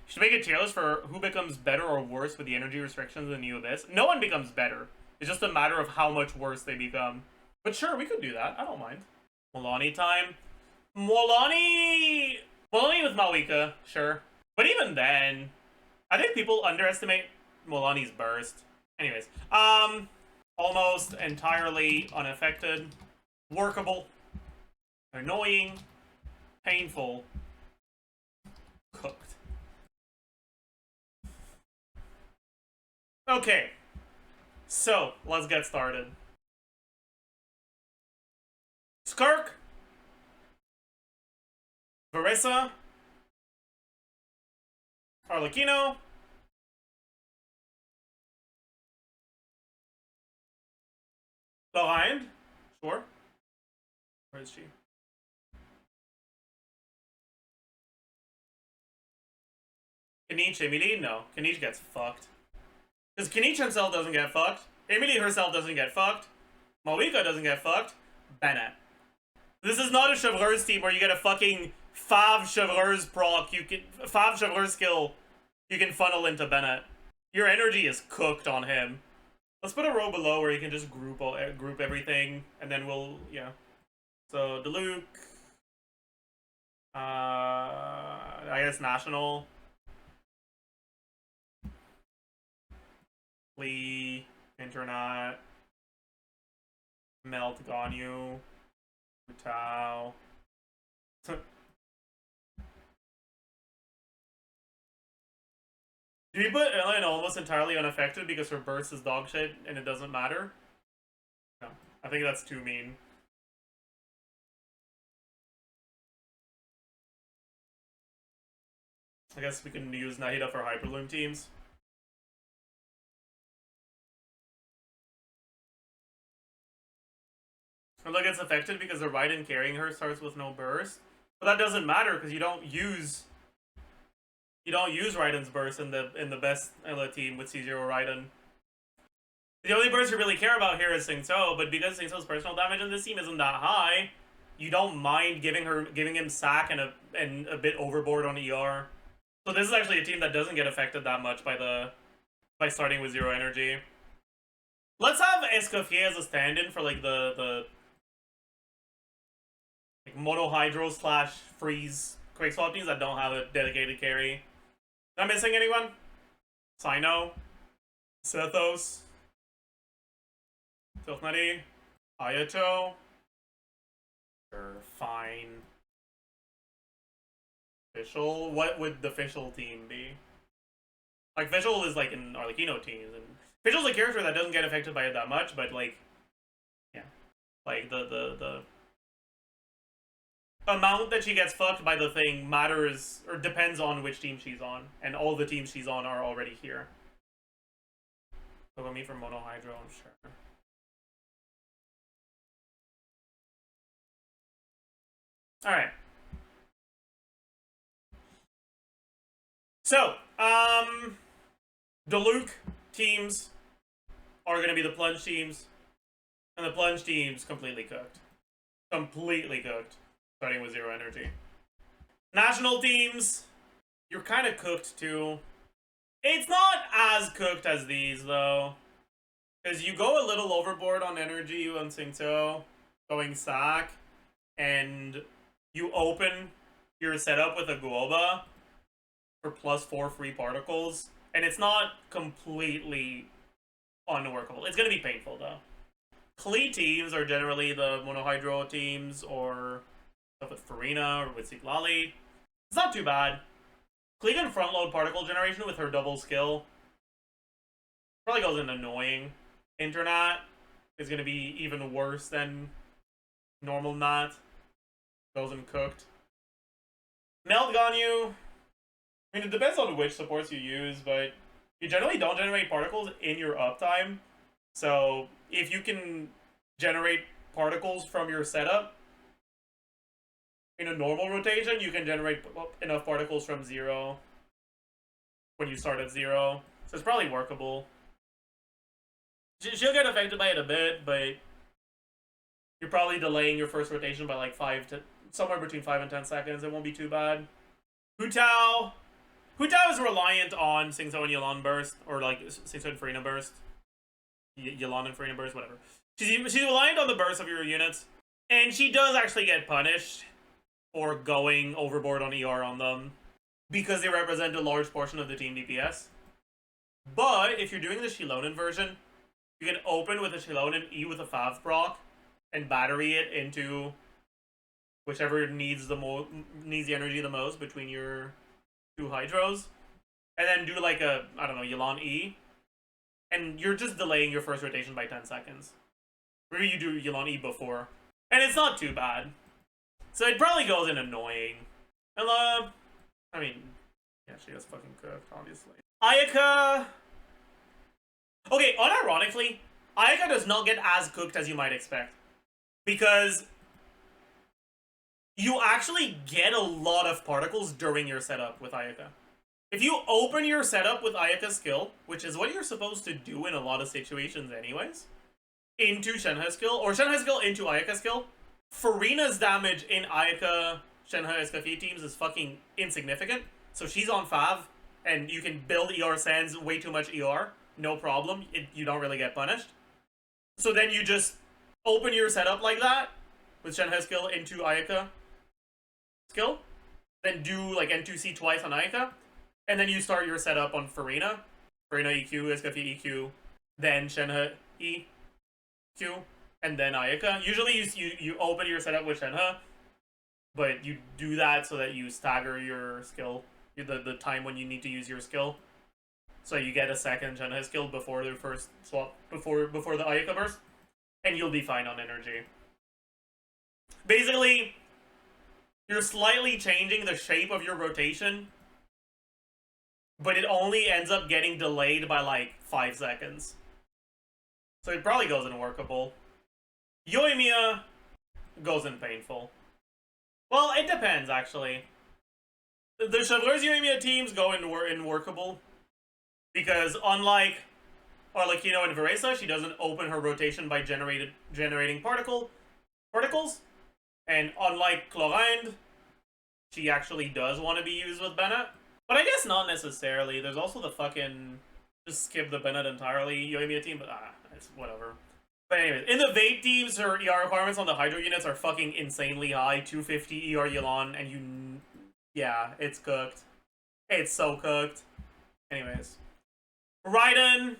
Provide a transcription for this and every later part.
Should make a tier list for who becomes better or worse with the energy restrictions in New Abyss. No one becomes better. It's just a matter of how much worse they become. But sure, we could do that. I don't mind. Molani time. Molani with Malika, sure. But even then, I think people underestimate Molani's burst. Anyways, almost entirely unaffected. Workable. Annoying. Painful. Cooked. Okay. So, let's get started. Skirk. Varissa. Arlecchino. Behind. Sure. Where is she? Kaniche, Emily? No. Kaniche gets fucked. Because Kaniche himself doesn't get fucked. Emily herself doesn't get fucked. Malika doesn't get fucked. Bennett. This is not a Chevreuse team where you get a fucking 5 Chevreuse proc, 5 Chevreuse skill you can funnel into Bennett. Your energy is cooked on him. Let's put a row below where you can just group everything, and then we'll, yeah. So, Diluc. I guess National. Lee. Internet. Melt Ganyu. Tao. Do we put Ellen almost entirely unaffected because her burst is dog shit and it doesn't matter? No. I think that's too mean. I guess we can use Nahida for Hyperloom teams. And look, it's affected because the Raiden carrying her starts with no burst. But that doesn't matter because you don't use Raiden's burst in the best Ella team with C0 Raiden. The only burst you really care about here is Singto, but because Singto's personal damage in this team isn't that high, you don't mind giving him sack and a bit overboard on ER. So this is actually a team that doesn't get affected that much by starting with 0 energy. Let's have Escoffier as a stand-in for like the like mono hydro / freeze quick swap teams that don't have a dedicated carry. Am I missing anyone? Sino, Sethos, Tilthnutty, Ayato. Sure, fine. Fischl? What would the Fischl team be? Like, Fischl is like in Arlecchino teams, and Fischl's a character that doesn't get affected by it that much, but like, yeah. Like, the amount that she gets fucked by the thing matters, or depends on which team she's on, and all the teams she's on are already here. Kogomi for Mono Hydro, I'm sure. Alright. So, Diluc teams are going to be the plunge teams, and the plunge teams completely cooked. Completely cooked. Starting with 0 energy. National teams, you're kind of cooked too. It's not as cooked as these though, because you go a little overboard on energy on Singto, going sack, and you open your setup with a Guoba for +4 free particles, and it's not completely unworkable. It's going to be painful though. Klee teams are generally the Monohydro teams, or stuff with Farina or with Siglali. It's not too bad. Klee can front load particle generation with her double skill. Probably goes in annoying. Internet is going to be even worse than normal Nat. Goes in cooked. Meld Ganyu. I mean, it depends on which supports you use, but you generally don't generate particles in your uptime. So if you can generate particles from your setup in a normal rotation, you can generate enough particles from 0 when you start at 0. So it's probably workable. She'll get affected by it a bit, but you're probably delaying your first rotation by like somewhere between 5 and 10 seconds. It won't be too bad. Hu Tao. Hu Tao is reliant on Singso and Yelan burst, or like Singso and Farina burst. Yelan and Farina burst, whatever. She's reliant on the burst of your units, and she does actually get punished for going overboard on ER on them because they represent a large portion of the team DPS. But if you're doing the Shilonen version, you can open with a Shilonen E with a Fav proc and battery it into whichever needs the energy the most between your two Hydros, and then do like a, I don't know, Yelan E, and you're just delaying your first rotation by 10 seconds. Maybe you do Yelan E before, and it's not too bad. So it probably goes in annoying. And I mean, yeah, she gets fucking cooked, obviously. Ayaka. Okay, unironically, Ayaka does not get as cooked as you might expect, because you actually get a lot of particles during your setup with Ayaka. If you open your setup with Ayaka's skill, which is what you're supposed to do in a lot of situations anyways, into Shenhe's skill, or Shenhe's skill into Ayaka's skill, Farina's damage in Ayaka, Shenhe, Escafie teams is fucking insignificant. So she's on Fav, and you can build ER Sands way too much ER, no problem, you don't really get punished. So then you just open your setup like that, with Shenhe's skill into Ayaka skill, then do like N2C twice on Ayaka, and then you start your setup on Farina. Farina EQ, Escafie EQ, then Shenhe EQ, and then Ayaka. Usually you open your setup with Shenhe, but you do that so that you stagger your skill, the time when you need to use your skill. So you get a second Shenhe skill before the first swap, before the Ayaka burst, and you'll be fine on energy. Basically, you're slightly changing the shape of your rotation, but it only ends up getting delayed by like 5 seconds. So it probably goes in workable. Yoimiya goes in painful. Well, it depends, actually. The Chevaleur's Yoimiya teams go in workable, because unlike Arlecchino and Veresa, she doesn't open her rotation by generating particles. And unlike Chlorinde, she actually does want to be used with Bennett. But I guess not necessarily. There's also the fucking just skip the Bennett entirely Yoimiya team, but it's whatever. But anyways, in the Vape teams, her ER requirements on the Hydro units are fucking insanely high. 250 ER Yelan, and yeah, it's cooked. It's so cooked. Anyways. Raiden,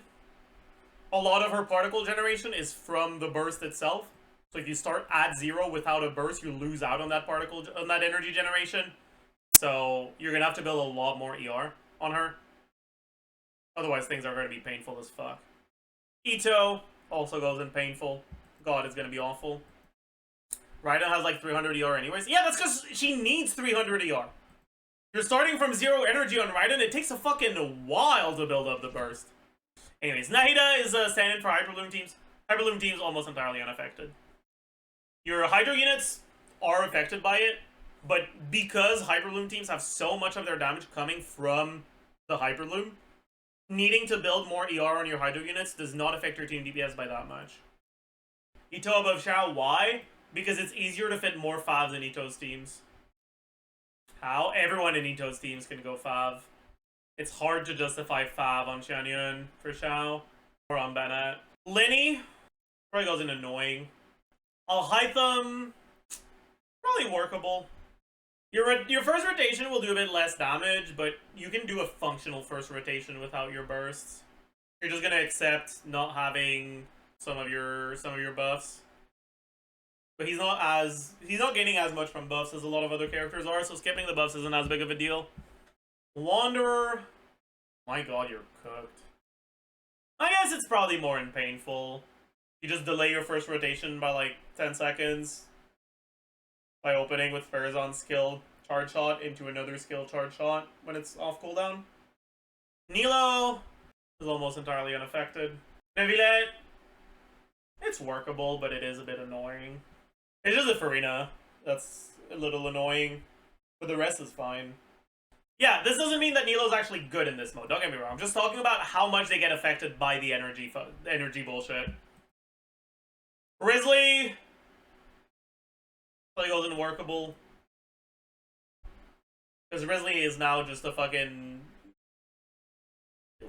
a lot of her particle generation is from the burst itself. So if you start at 0 without a burst, you lose out on that energy generation. So you're gonna have to build a lot more ER on her. Otherwise, things are gonna be painful as fuck. Ito also goes in painful. God, it's gonna be awful. Raiden has like 300 ER anyways. Yeah, that's because she needs 300 ER. You're starting from 0 energy on Raiden. It takes a fucking while to build up the burst. Anyways, Nahida is a stand-in for Hyperloom teams. Hyperloom teams almost entirely unaffected. Your Hydro units are affected by it, but because Hyperloom teams have so much of their damage coming from the Hyperloom, needing to build more ER on your Hydro units does not affect your team DPS by that much. Ito above Xiao, why? Because it's easier to fit more Favs in Ito's teams. How? Everyone in Ito's teams can go Fav. It's hard to justify Fav on Xianyun for Xiao, or on Bennett. Linny probably goes in annoying. Alhaitham, probably workable. Your first rotation will do a bit less damage, but you can do a functional first rotation without your bursts. You're just gonna accept not having some of your buffs. But he's not gaining as much from buffs as a lot of other characters are, so skipping the buffs isn't as big of a deal. Wanderer, my god, you're cooked. I guess it's probably more in painful. You just delay your first rotation by like 10 seconds by opening with Farazan's skill charge shot into another skill charge shot when it's off cooldown. Nilo is almost entirely unaffected. Neuvillette, it's workable, but it is a bit annoying. It's just a Farina that's a little annoying, but the rest is fine. Yeah, this doesn't mean that Nilo's actually good in this mode, don't get me wrong. I'm just talking about how much they get affected by the energy bullshit. Risley probably goes in workable. Because Risley is now just a fucking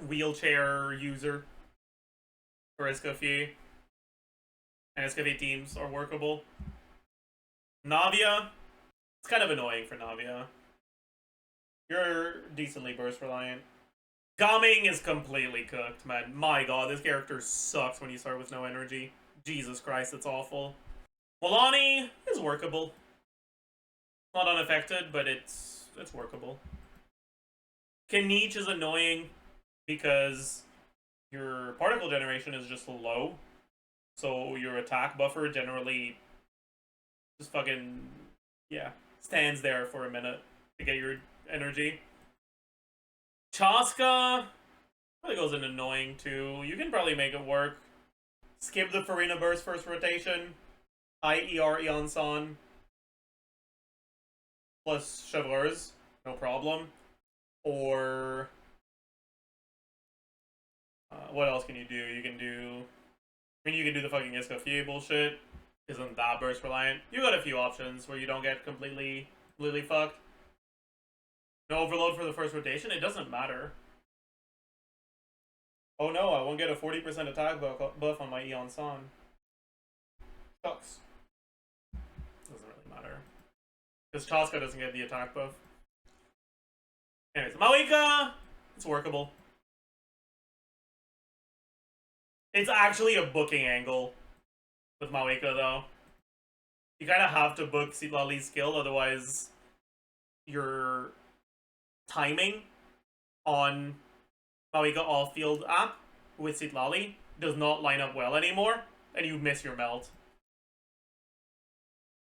wheelchair user for Escoffier. And Escoffier teams are workable. Navia, it's kind of annoying for Navia. You're decently burst reliant. Gaming is completely cooked, man. My god, this character sucks when you start with no energy. Jesus Christ, it's awful. Milani is workable. Not unaffected, but it's workable. Kenichi is annoying because your particle generation is just low. So your attack buffer generally just fucking, yeah, stands there for a minute to get your energy. Chaska probably goes in annoying too. You can probably make it work. Skip the Farina Burst first rotation. IER Eon-san. Plus Chevreuse. No problem. Or what else can you do? You can do... I mean, you can do the fucking Escoffier bullshit. Isn't that burst reliant? You got a few options where you don't get completely fucked. No overload for the first rotation? It doesn't matter. Oh no, I won't get a 40% attack buff on my Eon-san. Sucks. Doesn't really matter. Because Chaska doesn't get the attack buff. Anyways, Maoika! It's workable. It's actually a booking angle with Maoika, though. You kind of have to book Citlali's skill, otherwise your timing on Maoika off-field app with Citlali does not line up well anymore, and you miss your melt.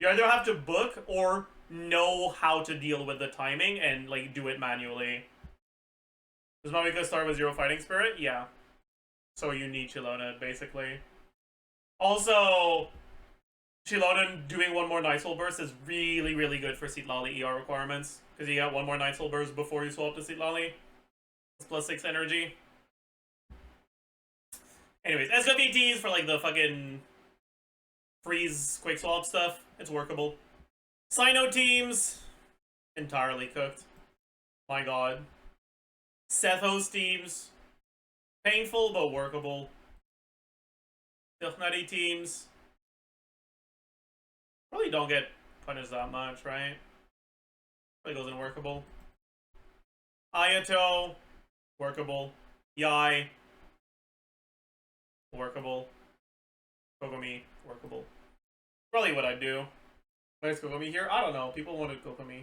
You either have to book or know how to deal with the timing and like do it manually. Does Maoika start with 0 fighting spirit? Yeah. So you need Chilona, basically. Also, Chilona doing one more Night Soul Burst is really, really good for Citlali ER requirements. Because you got one more Night Soul Burst before you swap to Citlali. It's plus 6 energy. Anyways, SWTs for like the fucking freeze quick swap stuff. It's workable. Sino teams, entirely cooked. My god. Sethos teams, painful but workable. Nutty teams probably don't get punished that much, right? Probably goes in workable. Ayato, workable. Yai, workable. Kokomi, workable. Probably what I'd do. Where's Kokomi here? I don't know. People wanted Kokomi.